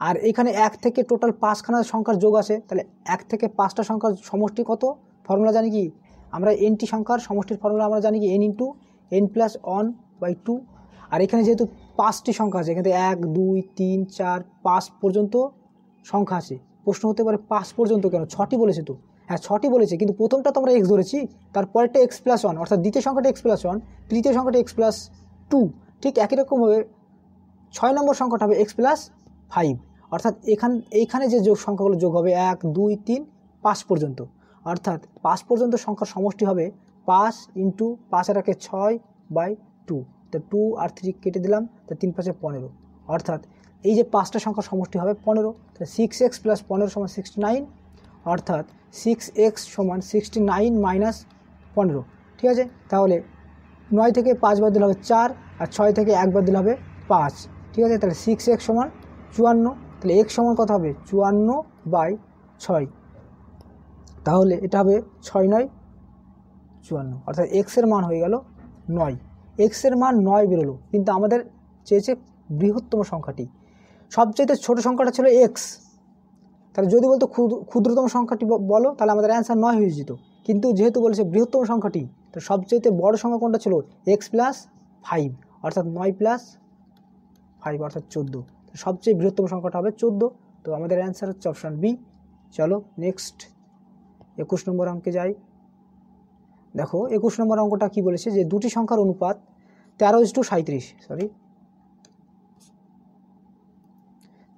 আর এখানে 1 থেকে টোটাল 5খানা সংখ্যার যোগ আছে, তাহলে 1 থেকে 5টা সংখ্যার সমষ্টি কত? ফর্মুলা জানি কি আমরা? nটি সংখ্যার সমষ্টির ফর্মুলা আমরা জানি কি? n × n + 1/2। আর এখানে যেহেতু 5টি সংখ্যা আছে, এখানে 1 2 3 4 5 পর্যন্ত সংখ্যা আছে। প্রশ্ন হতে পারে 5 পর্যন্ত কেন? 6টি বলেছে তো। হ্যাঁ 6টি বলেছে, কিন্তু প্রথমটা তো আমরা x ধরেছি, তারপরেরটা x + 1, অর্থাৎ দ্বিতীয় সংখ্যাটা x + 1, তৃতীয় সংখ্যাটা x + 2। ঠিক একই রকমভাবে 6 নম্বর সংখ্যাটা হবে x + 5, অর্থাৎ এইখানে যে যোগ সংখ্যাগুলো যোগ হবে 1 2 3 5 পর্যন্ত, অর্থাৎ 5 পর্যন্ত সংখ্যার সমষ্টি হবে 5 × 5 আর 1 6/2, তো 2 আর 3 কেটে দিলাম, তো 3 5 15, অর্থাৎ এই যে 5টা সংখ্যার সমষ্টি হবে 15। তাহলে 6x + 15 = 69, অর্থাৎ 6x = 69 - 15, ঠিক আছে? তাহলে 9 থেকে 5 বাদ দিলে হবে 4, আর 6 থেকে 1 বাদ দিলে হবে 5, ঠিক আছে? তাহলে 6x = 54, তাহলে x সমান কত হবে? 54/6, তাহলে এটা হবে 6 9 54, অর্থাৎ x এর মান হয়ে গেল 9। x এর মান 9 বেরোলো, কিন্তু আমাদের চেয়েছে বৃহত্তম সংখ্যাটি। সবচেয়ে ছোট সংখ্যাটা ছিল এক্স, তাহলে যদি বলতো ক্ষুদ্রতম সংখ্যাটি বলো তাহলে আমাদের অ্যান্সার 9 হয়ে যেত, কিন্তু যেহেতু বলেছে বৃহত্তম সংখ্যাটি, তো সবচেয়ে বড় সংখ্যা কোনটা ছিল এক্স প্লাস 5, অর্থাৎ 9 প্লাস 5 অর্থাৎ 14। সবচেয়ে বৃহত্তম সংখ্যাটা হবে 14, তো আমাদের অ্যান্সার হচ্ছে অপশান বি। চলো নেক্সট 21 নম্বর অঙ্কে যাই। দেখো 21 নম্বর অঙ্কটা কি বলেছে যে দুটি সংখ্যার অনুপাত 13:37, সরি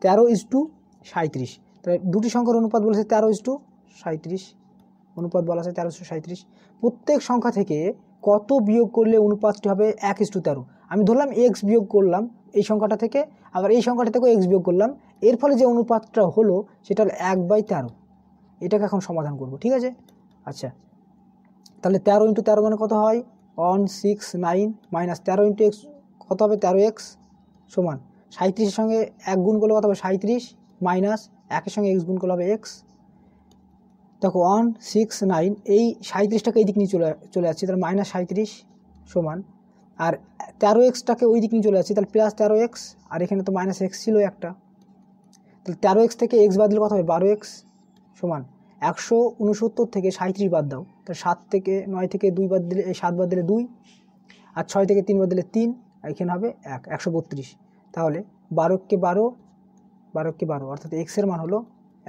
13:37, তাহলে দুটি সংখ্যার অনুপাত বলেছে 13:37, অনুপাত বলা আছে 13:37। প্রত্যেক সংখ্যা থেকে কত বিয়োগ করলে অনুপাতটি হবে 1:13? আমি ধরলাম এক্স বিয়োগ করলাম এই সংখ্যাটা থেকে, আবার এই সংখ্যাটা থেকেও এক্স বিয়োগ করলাম, এর ফলে যে অনুপাতটা হলো সেটা হলো 1/13। এটাকে এখন সমাধান করব, ঠিক আছে। আচ্ছা, তাহলে 13 × 13 মানে কত হয় 169, মাইনাস 13 × x কত হবে 13x, সমান 37-এর সঙ্গে 1 গুণ করলে কত হবে 37, মাইনাস 1-এর সঙ্গে x গুণ করলে হবে x। দেখো 169, এই 37টাকে এই দিক নিয়ে চলে যাচ্ছে, তাহলে মাইনাস 37 সমান, আর 13xটাকে ওই দিক নিয়ে চলে যাচ্ছে, তাহলে প্লাস 13x, আর এখানে তো মাইনাস x ছিল একটা, তাহলে 13x থেকে x বাদ দিলে কত হবে 12x, সমান 169 থেকে 37 বাদ দাও, তাহলে 7 থেকে 9 থেকে 2 বাদ দিলে 7 বাদ দিলে 2, আর 6 থেকে 3 বাদ দিলে 3, আর এখানে হবে 132। তাহলে 12কে 12 অর্থাৎ x এর মান হলো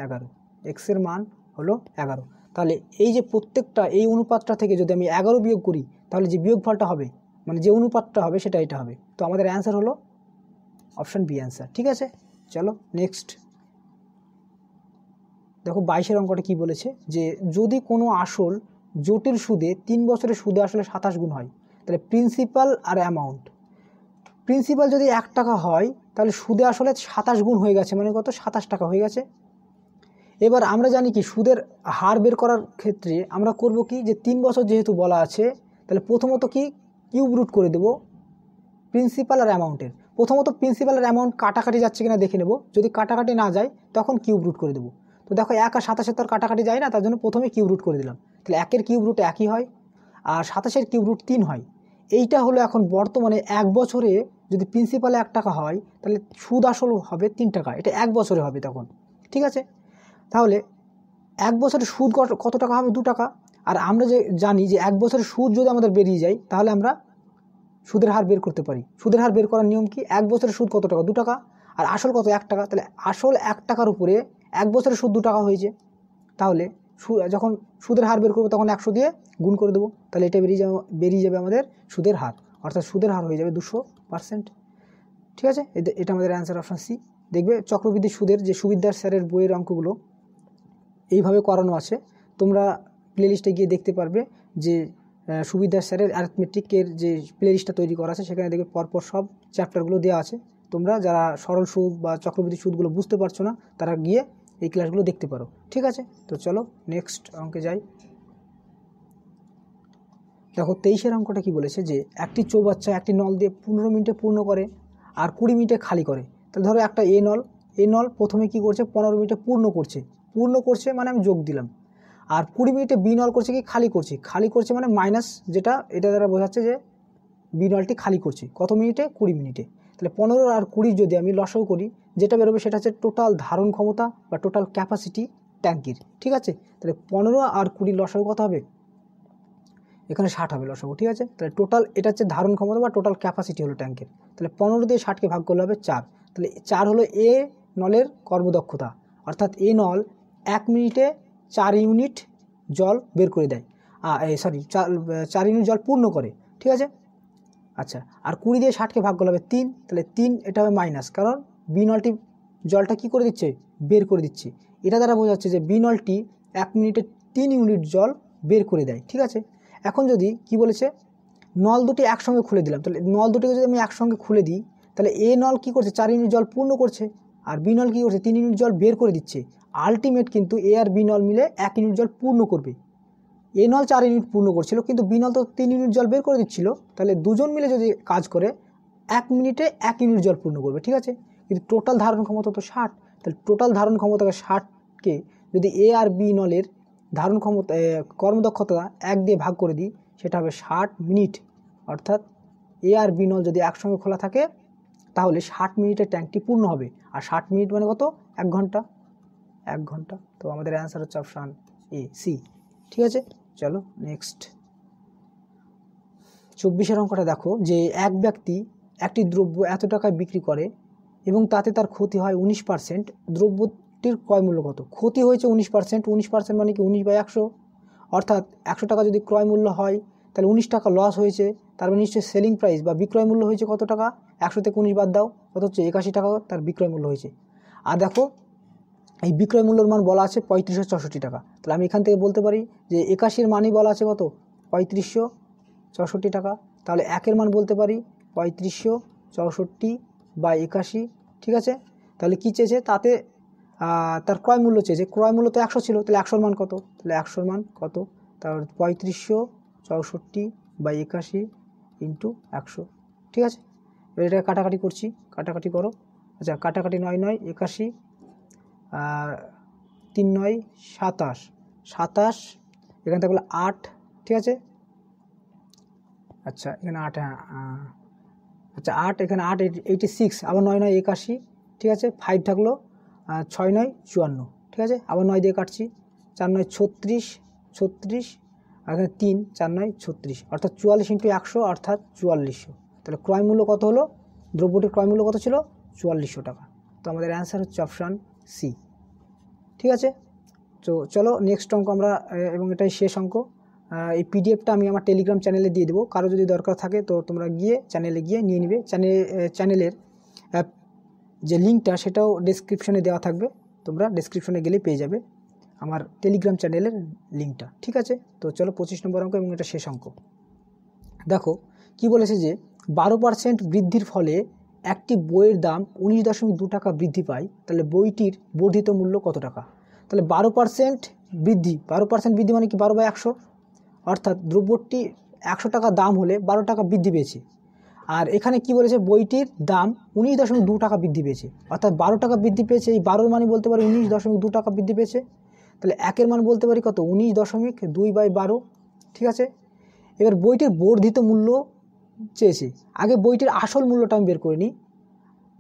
11, x এর মান হলো 11। তাহলে এই যে প্রত্যেকটা এই অনুপাতটা থেকে যদি আমি 11 বিয়োগ করি, তাহলে যে বিয়োগফলটা হবে মানে যে অনুপাতটা হবে সেটা এটা হবে, তো আমাদের অ্যান্সার হলো অপশান বি অ্যান্সার, ঠিক আছে। চলো নেক্সট দেখো 22-এর অঙ্কটা কি বলেছে যে যদি কোনো আসল জটিল সুদে 3 বছরের সুদে আসলে 27 গুণ হয়, তাহলে প্রিন্সিপাল আর অ্যামাউন্ট, প্রিন্সিপাল যদি 1 টাকা হয় তাহলে সুদে আসলে 27 গুণ হয়ে গেছে, মানে কত 27 টাকা হয়ে গেছে। এবার আমরা জানি কি সুদের হার বের করার ক্ষেত্রে আমরা করব কি, যে 3 বছর যেহেতু বলা আছে তাহলে প্রথমত কি কিউব রুট করে দেব প্রিন্সিপাল আর অ্যামাউন্টের। প্রথমত প্রিন্সিপাল আর অ্যামাউন্ট কাটাকাটি যাচ্ছে কিনা দেখে নেব, যদি কাটাকাটি না যায় তখন কিউব রুট করে দেবো। তো দেখো 1 আর 27 তো আর কাটাকাটি যায় না, তার জন্য প্রথমে কিউব রুট করে দিলাম, তাহলে 1-এর কিউব রুট 1ই হয়, আর 27-এর কিউব রুট 3 হয়। এইটা হলো এখন বর্তমানে 1 বছরে যদি প্রিন্সিপালে 1 টাকা হয় তাহলে সুদ আসল হবে 3 টাকা, এটা 1 বছরে হবে তখন, ঠিক আছে। তাহলে 1 বছরের সুদ কত টাকা হবে 2 টাকা, আর আমরা যে জানি যে 1 বছরের সুদ যদি আমাদের বেরিয়ে যায় তাহলে আমরা সুদের হার বের করতে পারি। সুদের হার বের করার নিয়ম কি, 1 বছরের সুদ কত টাকা 2 টাকা, আর আসল কত 1 টাকা, তাহলে আসল 1 টাকার উপরে 1 বছরের সুদ 2 টাকা হয়েছে, তাহলে যখন সুদের হার বের করবো তখন 100 দিয়ে গুণ করে দেবো, তাহলে এটা বেরিয়ে যাবে আমাদের সুদের হার, অর্থাৎ সুদের হার হয়ে যাবে 200%, ঠিক আছে। এটা আমাদের অ্যান্সার অপশান সি। দেখবে চক্রবৃদ্ধি সুদের যে সুবিদ্যার স্যারের বইয়ের অঙ্কগুলো এইভাবে করানো আছে, তোমরা প্লেলিস্টে গিয়ে দেখতে পারবে যে সুবিদ্যার স্যারের অ্যারিথমেটিকের যে প্লেলিস্টটা তৈরি করা আছে সেখানে দেখবে পরপর সব চ্যাপ্টারগুলো দেওয়া আছে। তোমরা যারা সরল সুদ বা চক্রবৃদ্ধি সুদগুলো বুঝতে পারছো না তারা গিয়ে এই ক্লাসগুলো দেখতে পারো, ঠিক আছে। তো চলো নেক্সট অঙ্কে যাই। দেখো 23-এর অঙ্কটা কি বলেছে যে একটি চৌবাচ্চা একটি নল দিয়ে 15 মিনিটে পূর্ণ করে আর 20 মিনিটে খালি করে। তাহলে ধরো একটা এ নল প্রথমে কি করছে 15 মিনিটে পূর্ণ করছে মানে আমি যোগ দিলাম, আর 20 মিনিটে বি নল করছে কি খালি করছে মানে মাইনাস, যেটা এটা দ্বারা বোঝাচ্ছে যে বি নলটি খালি করছে কত মিনিটে 20 মিনিটে। তাহলে 15 আর 20 যদি আমি লসাগু করি যেটা বেরোবে সেটা হচ্ছে টোটাল ধারণ ক্ষমতা বা টোটাল ক্যাপাসিটি ট্যাঙ্কির, ঠিক আছে। তাহলে 15 আর 20 লসাগু কত হবে, এখানে 60 হবে লসাগু, ঠিক আছে। তাহলে টোটাল এটা হচ্ছে ধারণ ক্ষমতা বা টোটাল ক্যাপাসিটি হলো ট্যাঙ্কের। তাহলে 15 দিয়ে 60কে ভাগ করলে হবে 4, তাহলে 4 হলো এ নলের কর্মদক্ষতা, অর্থাৎ এ নল 1 মিনিটে 4 ইউনিট জল বের করে দেয়, 4 ইউনিট জল পূর্ণ করে, ঠিক আছে। আচ্ছা, আর 20 দিয়ে 60কে ভাগ করলে হবে 3, তাহলে 3 এটা হবে মাইনাস, কারণ বি নলটি জলটা কি করে দিচ্ছে বের করে দিচ্ছে, এটা দ্বারা বোঝাচ্ছে যে বি নলটি 1 মিনিটে 3 ইউনিট জল বের করে দেয়, ঠিক আছে। এখন যদি কি বলেছে নল দুটি একসঙ্গে খুলে দিলাম, তাহলে নল দুটিকে যদি আমি একসঙ্গে খুলে দিই তাহলে এ নল কি করছে 4 ইউনিট জল পূর্ণ করছে, আর বি নল কি করছে 3 ইউনিট জল বের করে দিচ্ছে। আলটিমেট কিন্তু এ আর বি নল মিলে 1 ইউনিট জল পূর্ণ করবে। এ নল 4 ইউনিট পূর্ণ করছিল কিন্তু বি নল তো 3 ইউনিট জল বের করে দিচ্ছিল, তাহলে দুজন মিলে যদি কাজ করে 1 মিনিটে 1 ইউনিট জল পূর্ণ করবে, ঠিক আছে। কিন্তু টোটাল ধারণ ক্ষমতা তো 60, তাহলে টোটাল ধারণ ক্ষমতাকে 60কে যদি এ আর বি নলের ধারণ ক্ষমতা কর্মদক্ষতা 1 দিয়ে ভাগ করে দিই সেটা হবে 60 মিনিট, অর্থাৎ এ আর বি নল যদি একসঙ্গে খোলা থাকে তাহলে 60 মিনিটের ট্যাঙ্কটি পূর্ণ হবে। আর 60 মিনিট মানে কত? 1 ঘন্টা। 1 ঘন্টা। তো আমাদের অ্যান্সার হচ্ছে অপশান এ, সি। ঠিক আছে, চলো নেক্সট। 24 অঙ্কটা দেখো যে এক ব্যক্তি একটি দ্রব্য এত টাকায় বিক্রি করে এবং তাতে তার ক্ষতি হয় 19%। দ্রব্যটির ক্রয় মূল্য কত? ক্ষতি হয়েছে 19%। 19% মানে কি 19/100, অর্থাৎ 100 টাকা যদি ক্রয় মূল্য হয় তাহলে 19 টাকা লস হয়েছে। তার মানে নিশ্চয়ই সেলিং প্রাইস বা বিক্রয় মূল্য হয়েছে কত টাকা? 100 থেকে 19 বাদ দাও, কত হচ্ছে? 81 টাকা তার বিক্রয় মূল্য হয়েছে। আর দেখো এই বিক্রয় মূল্যের মান বলা আছে 3564 টাকা। তাহলে আমি এখান থেকে বলতে পারি যে 81-এর মানই বলা আছে কত? 3564 টাকা। তাহলে 1-এর মান বলতে পারি 3564/81। ঠিক আছে, তাহলে কী চেয়েছে? তাতে তার ক্রয় মূল্য চেয়েছে। ক্রয় মূল্য তো 100 ছিল, তাহলে 100-এর মান কত? তাহলে 100-এর মান কত? তার 3564/81 ইন্টু 100। ঠিক আছে, এবার এটা কাটাকাটি করছি, কাটাকাটি করো। আচ্ছা, কাটাকাটি 9 9 81, 3 9 27, 27 এখানে থাকলো 8। ঠিক আছে, আচ্ছা এখানে 8, হ্যাঁ আচ্ছা 8, এখানে 8 86, আবার 9 9 81। ঠিক আছে, 5 থাকলো, 6 9 54। ঠিক আছে, আবার 9 দিয়ে কাটছি, 4 9 36, 36 আর এখানে 3 4 9 36, অর্থাৎ 44 ইন্টু 100 অর্থাৎ 4400। তাহলে ক্রয় মূল্য কত হলো? দ্রব্যটির ক্রয় মূল্য কত ছিল? 4400 টাকা। তো আমাদের অ্যান্সার হচ্ছে অপশান সি। ঠিক আছে, তো চলো নেক্সট অঙ্ক আমরা, এবং এটাই শেষ অঙ্ক। এই পিডিএফটা আমি আমার টেলিগ্রাম চ্যানেলে দিয়ে দেবো। কারো যদি দরকার থাকে তো তোমরা গিয়ে চ্যানেলে গিয়ে নিয়ে নিবে। চ্যানেলের যে লিঙ্কটা সেটাও ডেসক্রিপশনে দেওয়া থাকবে, তোমরা ডেসক্রিপশনে গেলে পেয়ে যাবে আমার টেলিগ্রাম চ্যানেলের লিঙ্কটা। ঠিক আছে, তো চলো 25 নম্বর অঙ্ক এবং এটা শেষ অঙ্ক। দেখো কি বলেছে যে 12% বৃদ্ধির ফলে একটি বইয়ের দাম 19.2 টাকা বৃদ্ধি পায়। তাহলে বইটির বর্ধিত মূল্য কত টাকা? তাহলে 12% বৃদ্ধি, 12% বৃদ্ধি মানে কি 12/100, অর্থাৎ দ্রব্যটি 100 টাকা দাম হলে 12 টাকা বৃদ্ধি পেয়েছে। আর এখানে কি বলেছে? বইটির দাম 19.2 টাকা বৃদ্ধি পেয়েছে, অর্থাৎ 12 টাকা বৃদ্ধি পেয়েছে। এই 12-এর মানে বলতে পারি 19.2 টাকা বৃদ্ধি পেয়েছে। তাহলে 1-এর মান বলতে পারি কত? 19.2/12। ঠিক আছে, এবার বইটির বর্ধিত মূল্য চেয়েছে। আগে বইটির আসল মূল্যটা আমি বের করে নিই,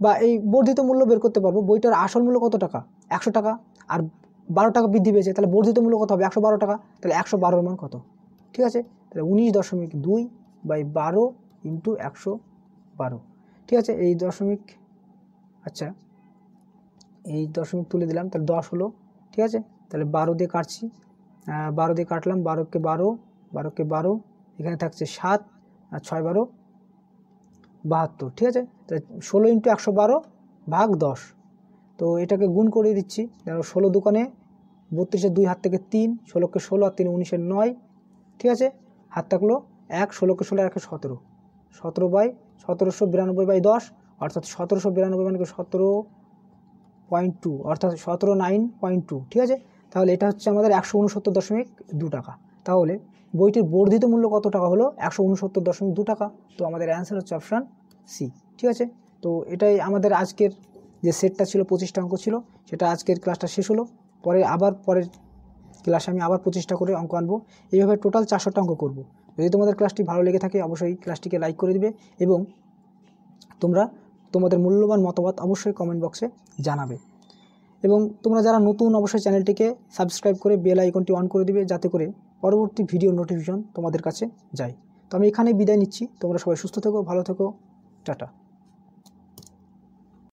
বা এই বর্ধিত মূল্য বের করতে পারবো। বইটার আসল মূল্য কত টাকা? 100 টাকা, আর 12 টাকা বৃদ্ধি পেয়েছে, তাহলে বর্ধিত মূল্য কত হবে? 112 টাকা। তাহলে 112-এর মান কত? ঠিক আছে, তাহলে 19.2/12 ইন্টু 112। ঠিক আছে, এই দশমিক, আচ্ছা এই দশমিক তুলে দিলাম, তাহলে 10 হলো। ঠিক আছে, তাহলে 12 দিয়ে কাটছি, 12 দিয়ে কাটলাম, 12কে 12, 12কে 12, এখানে থাকছে 7 আর 6 12 72। ঠিক আছে, তাহলে 16 ইন্টু 112/10। তো এটাকে গুণ করে দিচ্ছি। দেখো 16 দোকানে 32-এর 2 হাত থেকে 3, 16কে 16 আর 3 19-এর 9। ঠিক আছে, হাত থাকলো 1, 16কে 16 আর 1 17, 17/1792/10, অর্থাৎ 1792 মানে 17.2, অর্থাৎ 17.9.2। ঠিক আছে, তাহলে এটা হচ্ছে আমাদের 169.2 টাকা। তাহলে বইটির বর্ধিত মূল্য কত টাকা হলো? 169.2 টাকা। তো আমাদের অ্যান্সার হচ্ছে অপশান সি। ঠিক আছে, তো এটাই আমাদের আজকের যে সেটটা ছিল, 25টা অঙ্ক ছিল, সেটা আজকের ক্লাসটা শেষ হলো। পরের ক্লাসে আমি আবার 25টা করে অঙ্ক আনবো। এইভাবে টোটাল 400টা অঙ্ক করব। যদি তোমাদের ক্লাসটি ভালো লেগে থাকে অবশ্যই ক্লাসটিকে লাইক করে দিবে, এবং তোমরা তোমাদের মূল্যবান মতামত অবশ্যই কমেন্ট বক্সে জানাবে। এবং তোমরা যারা নতুন, অবশ্যই চ্যানেলটিকে সাবস্ক্রাইব করে বেল আইকনটি অন করে দিবে, যাতে করে পরবর্তী ভিডিও নোটিফিকেশন তোমাদের কাছে যায়। তো আমি এখানেই বিদায় নিচ্ছি। তোমরা সবাই সুস্থ থেকো, ভালো থেকো, টাটা।